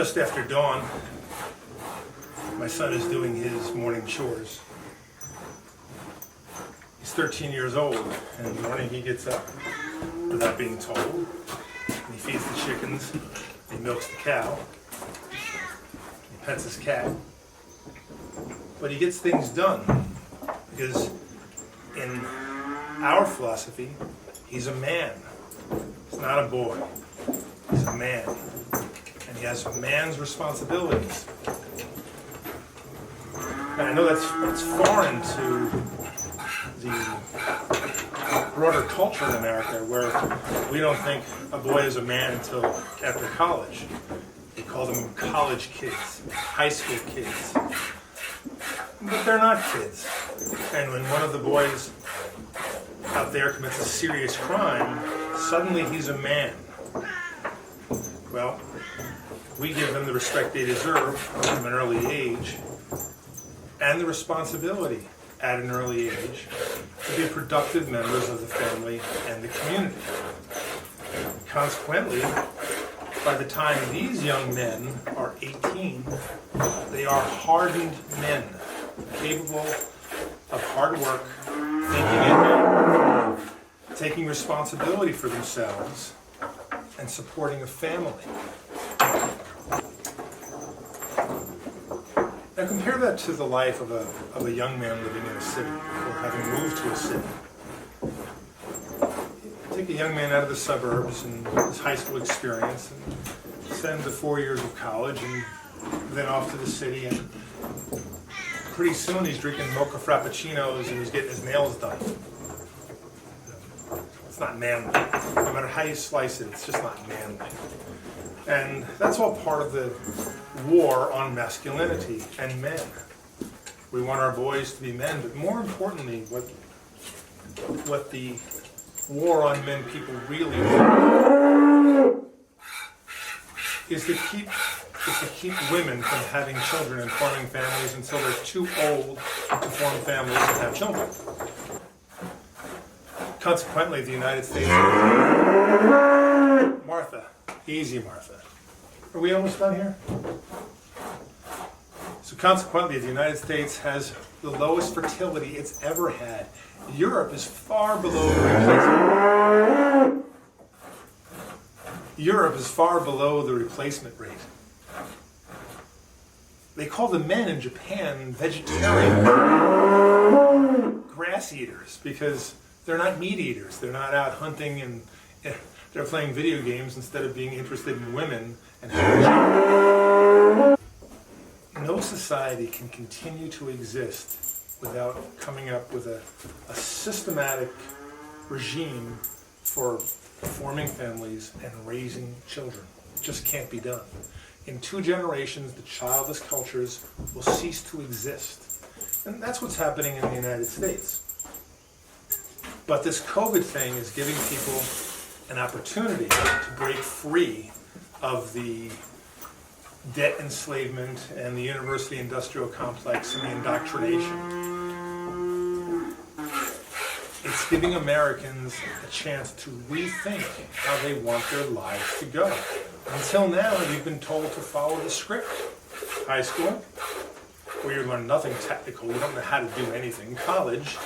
Just after dawn, my son is doing his morning chores. He's 13 years old, and in the morning he gets up without being told. And he feeds the chickens, he milks the cow, he pets his cat. But he gets things done because in our philosophy, he's a man. He's not a boy. He's a man. And he has man's responsibilities. And I know that's foreign to the broader culture in America, where we don't think a boy is a man until after college. We call them college kids, high school kids. But they're not kids. And when one of the boys out there commits a serious crime, suddenly he's a man. Well, we give them the respect they deserve from an early age, and the responsibility at an early age to be productive members of the family and the community. Consequently, by the time these young men are 18, they are hardened men, capable of hard work, thinking ahead, taking responsibility for themselves, and supporting a family. Now compare that to the life of a young man living in a city, or having moved to a city. Take a young man out of the suburbs and his high school experience, and send him to 4 years of college, and then off to the city, and pretty soon he's drinking mocha frappuccinos and he's getting his nails done. It's not manly. No matter how you slice it, it's just not manly. And that's all part of the war on masculinity and men. We want our boys to be men, but more importantly, what the war on men people really want is to keep women from having children and forming families until they're too old to form families and have children. Consequently, the United States... Martha. Easy, Martha. Are we almost done here? So consequently, the United States has the lowest fertility it's ever had. Europe is far below the replacement. Europe is far below the replacement rate. They call the men in Japan vegetarian grass eaters because they're not meat eaters. They're not out hunting and they're playing video games instead of being interested in women and hygiene. No society can continue to exist without coming up with a systematic regime for forming families and raising children. It just can't be done. In 2 generations, the childless cultures will cease to exist. And that's what's happening in the United States. But this COVID thing is giving people an opportunity to break free of the debt enslavement and the university industrial complex and the indoctrination. It's giving Americans a chance to rethink how they want their lives to go. Until now, you've been told to follow the script. High school, where you learn nothing technical, you don't know how to do anything. College,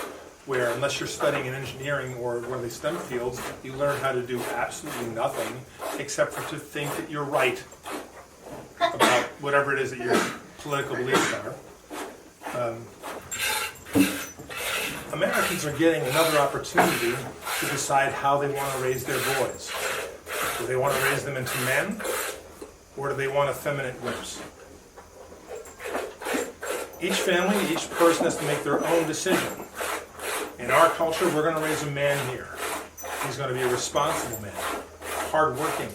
where unless you're studying in engineering or one of the STEM fields, you learn how to do absolutely nothing except for to think that you're right about whatever it is that your political beliefs are. Americans are getting another opportunity to decide how they want to raise their boys. Do they want to raise them into men, or do they want effeminate whips? Each family, each person has to make their own decision. In our culture, we're going to raise a man here. He's going to be a responsible man, hardworking,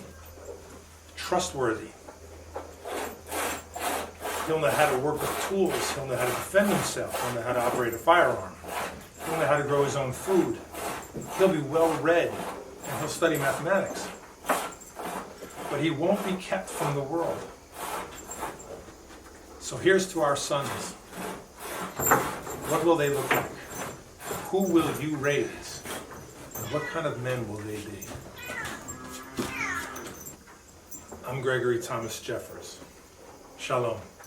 trustworthy. He'll know how to work with tools. He'll know how to defend himself. He'll know how to operate a firearm. He'll know how to grow his own food. He'll be well-read, and he'll study mathematics. But he won't be kept from the world. So here's to our sons. What will they look like? Who will you raise? And what kind of men will they be? I'm Gregory Thomas Jeffers. Shalom.